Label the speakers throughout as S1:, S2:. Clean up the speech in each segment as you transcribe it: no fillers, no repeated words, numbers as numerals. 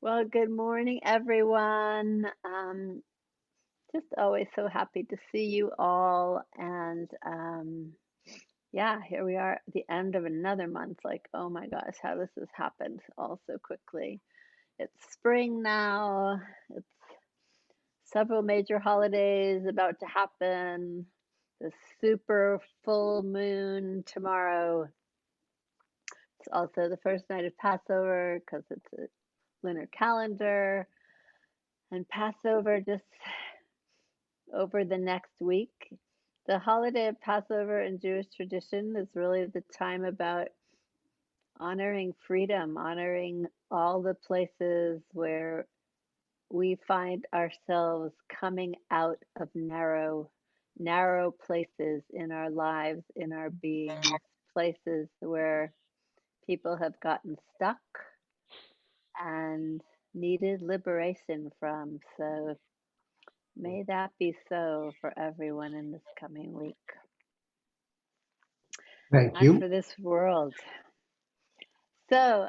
S1: Well, good morning, everyone. Just always so happy to see you all. And yeah, here we are at the end of another month. Like, oh my gosh, how this has happened all so quickly. It's spring now. It's several major holidays about to happen. The super full moon tomorrow. It's also the first night of Passover because it's a lunar calendar. And Passover just over the next week. The holiday of Passover in Jewish tradition is really the time about honoring freedom, honoring all the places where we find ourselves coming out of narrow places in our lives, in our beings, places where people have gotten stuck and needed liberation from. So may that be so for everyone in this coming week
S2: Thank
S1: and
S2: you.
S1: for this world. So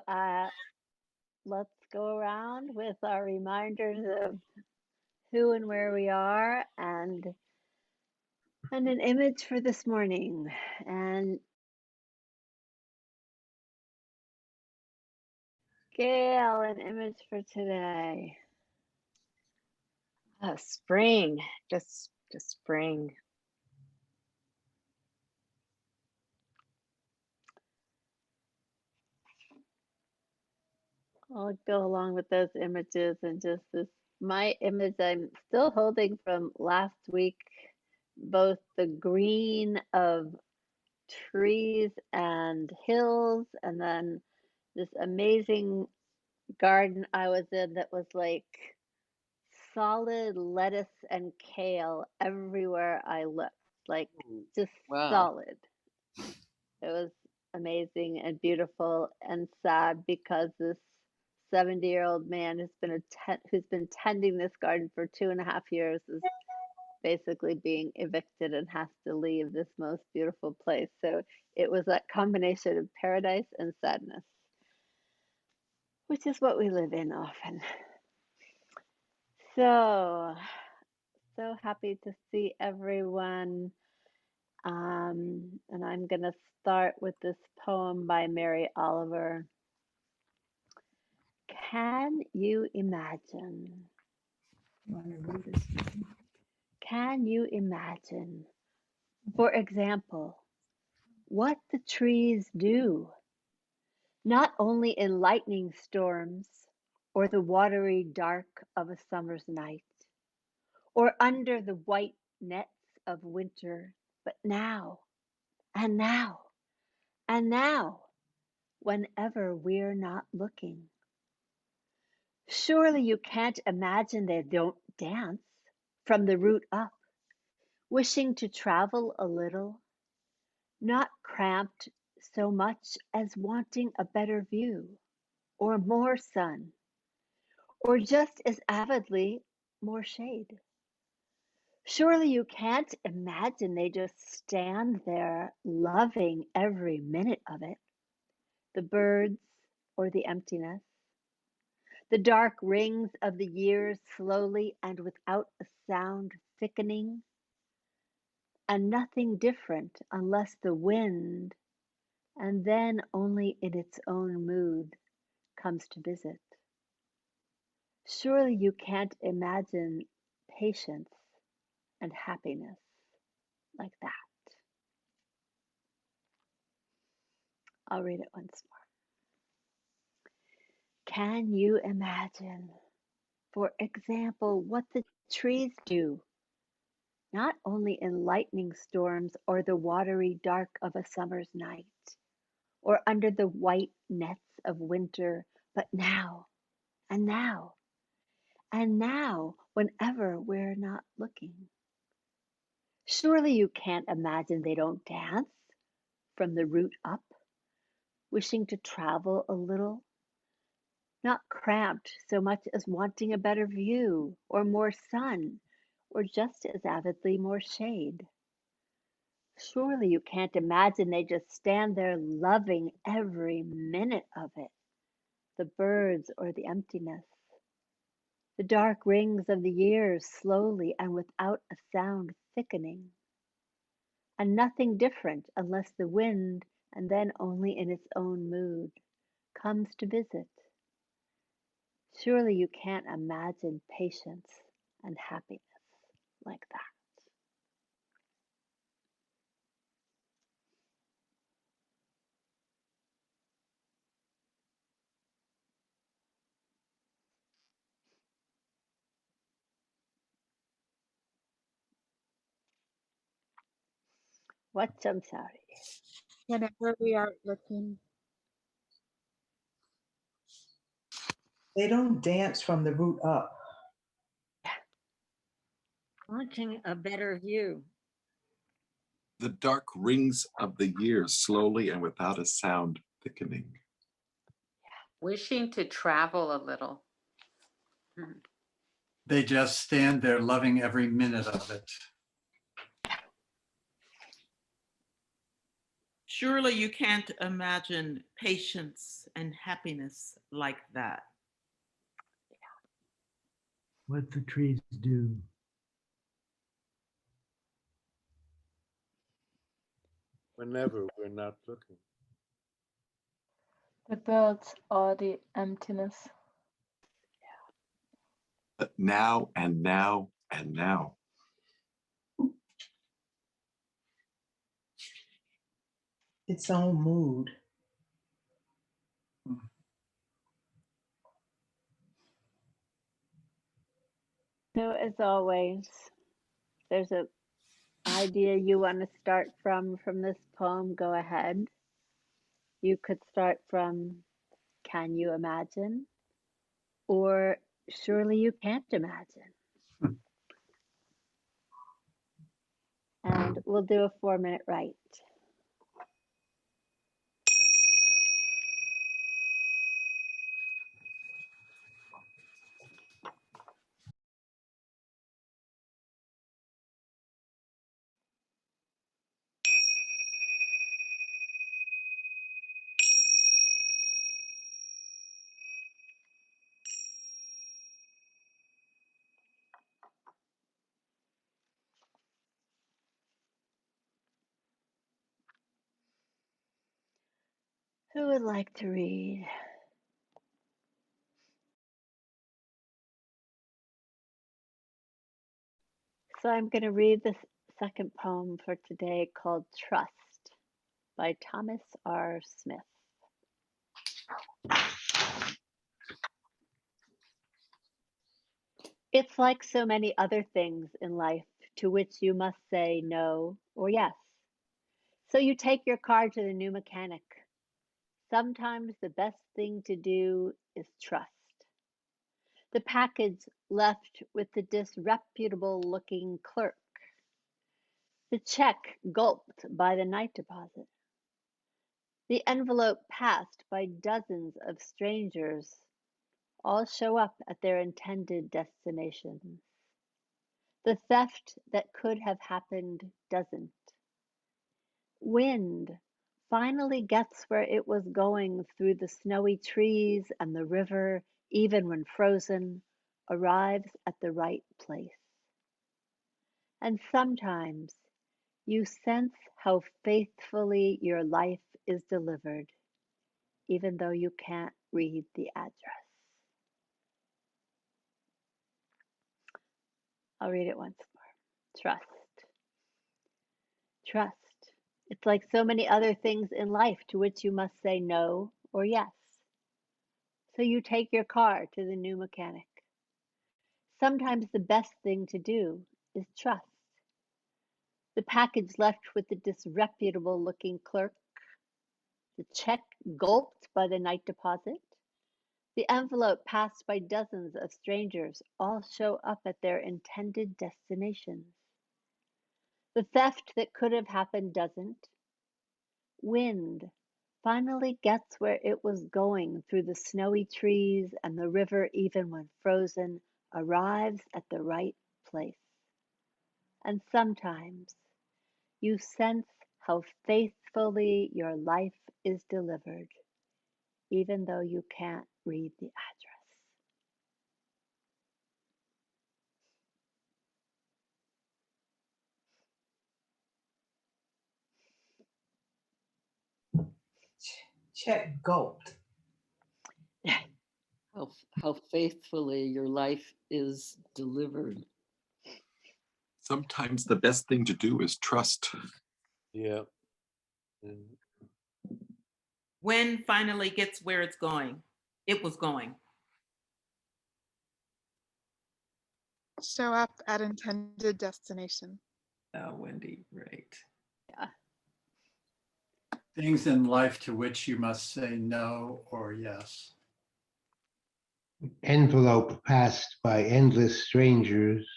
S1: let's go around with our reminders of who and where we are and an image for this morning. And Gail, an image for today.
S3: Oh, spring, just spring.
S1: I'll go along with those images and just this my image I'm still holding from last week, both the green of trees and hills, and then this amazing garden I was in that was like solid lettuce and kale everywhere I looked, like just
S3: Wow.
S1: solid. It was amazing and beautiful and sad because this 70-year-old man who's been tending this garden for 2.5 years is basically being evicted and has to leave this most beautiful place. So it was that combination of paradise and sadness, which is what we live in often. So, so happy to see everyone. And I'm going to start with this poem by Mary Oliver. Can you imagine?
S4: You want to read this?
S1: Can you imagine, for example, what the trees do, not only in lightning storms or the watery dark of a summer's night, or under the white nets of winter, but now and now and now, whenever we're not looking? Surely you can't imagine they don't dance from the root up, wishing to travel a little, not cramped so much as wanting a better view, or more sun, or just as avidly more shade. Surely you can't imagine they just stand there loving every minute of it, the birds or the emptiness, the dark rings of the years slowly and without a sound thickening, and nothing different unless the wind, and then only in its own mood, comes to visit. Surely you can't imagine patience and happiness like that. I'll read it once more. Can you imagine, for example, what the trees do, not only in lightning storms or the watery dark of a summer's night, or under the white nets of winter, but now and now and now, whenever we're not looking? Surely you can't imagine they don't dance from the root up, wishing to travel a little, not cramped so much as wanting a better view, or more sun, or just as avidly more shade. Surely you can't imagine they just stand there loving every minute of it, the birds or the emptiness, The dark rings of the years slowly and without a sound thickening, and nothing different unless the wind, and then only in its own mood, comes to visit. Surely you can't imagine patience and happiness like that. What jumps out at you?
S2: Whenever we are looking,
S4: They don't dance from the root up.
S5: Wanting a better view.
S6: The dark rings of the years slowly and without a sound thickening.
S3: Wishing to travel a little.
S7: They just stand there loving every minute of it.
S8: Surely you can't imagine patience and happiness like that.
S9: What the trees do.
S10: Whenever we're not looking.
S2: the birds or the emptiness.
S6: But now and now and now.
S4: Its own mood.
S1: So as always, there's an idea you want to start from this poem, go ahead. You could start from, can you imagine? Or surely you can't imagine. And we'll do a 4-minute write. Who would like to read? So I'm going to read the second poem for today called Trust by Thomas R. Smith. It's like so many other things in life to which you must say no or yes. So you take your car to the new mechanic. Sometimes the best thing to do is trust. The package left with the disreputable looking clerk. The check gulped by the night deposit. The envelope passed by dozens of strangers, all show up at their intended destinations. The theft that could have happened doesn't. Wind finally gets where it was going through the snowy trees, and the river, even when frozen, arrives at the right place. And sometimes you sense how faithfully your life is delivered, even though you can't read the address. I'll read it once more. Trust. Trust. It's like so many other things in life to which you must say no or yes. So you take your car to the new mechanic. Sometimes the best thing to do is trust. The package left with the disreputable looking clerk, the check gulped by the night deposit, the envelope passed by dozens of strangers, all show up at their intended destinations. The theft that could have happened doesn't. Wind finally gets where it was going through the snowy trees, and the river, even when frozen, arrives at the right place. And sometimes you sense how faithfully your life is delivered, even though you can't read the address.
S4: Chet gulped.
S5: How faithfully your life is delivered.
S6: Sometimes the best thing to do is trust.
S10: Yeah. And
S8: When finally gets where it's going. It was going.
S2: Show up at intended destination.
S11: Wendy, right.
S1: Yeah.
S7: Things in life to which you must say no or yes.
S9: Envelope passed by endless strangers.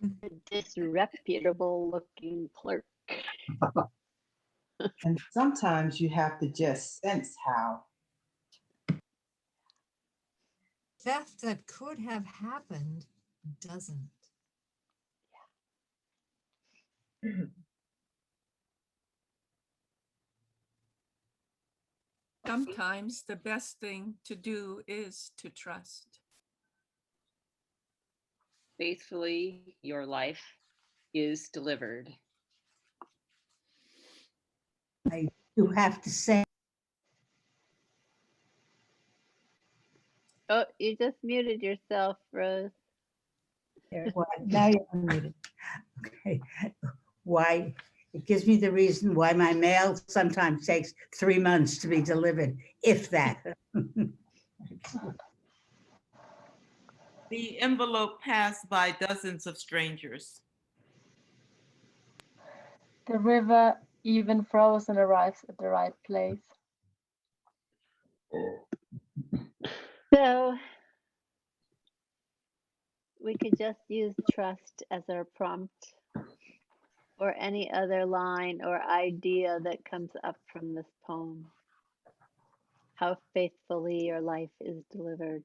S1: A disreputable looking clerk.
S4: And sometimes you have to just sense how.
S12: Theft that could have happened doesn't.
S11: Sometimes the best thing to do is to trust.
S3: Faithfully, your life is delivered.
S13: I do have to say,
S1: Oh, you just muted yourself, Rose.
S13: now you're unmuted. Okay. Why, it gives me the reason why my mail sometimes takes 3 months to be delivered, if that.
S8: The envelope passed by dozens of strangers.
S2: The river, even frozen, arrives at the right place.
S1: So we could just use trust as our prompt, or any other line or idea that comes up from this poem. How faithfully your life is delivered.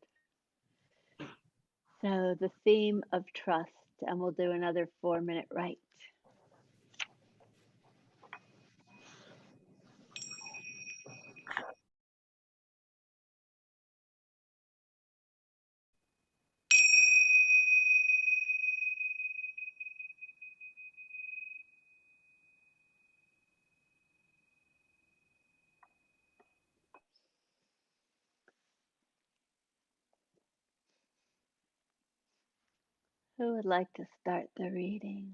S1: So the theme of trust, and we'll do another 4-minute write. Who would like to start the reading?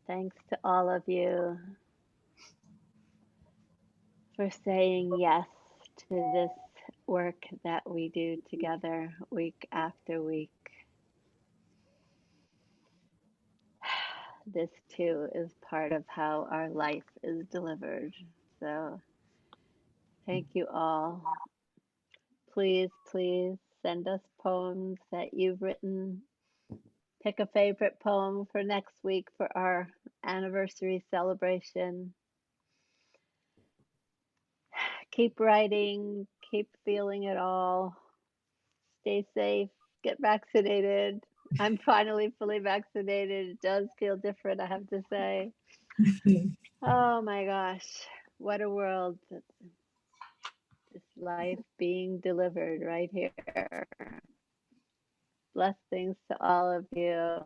S1: Thanks to all of you for saying yes to this work that we do together week after week. This too is part of how our life is delivered. So thank you all. Please, please send us poems that you've written. Pick a favorite poem for next week for our anniversary celebration. Keep writing, keep feeling it all. Stay safe, get vaccinated. I'm finally fully vaccinated. It does feel different, I have to say. Oh my gosh, what a world. This life being delivered right here. Blessings to all of you.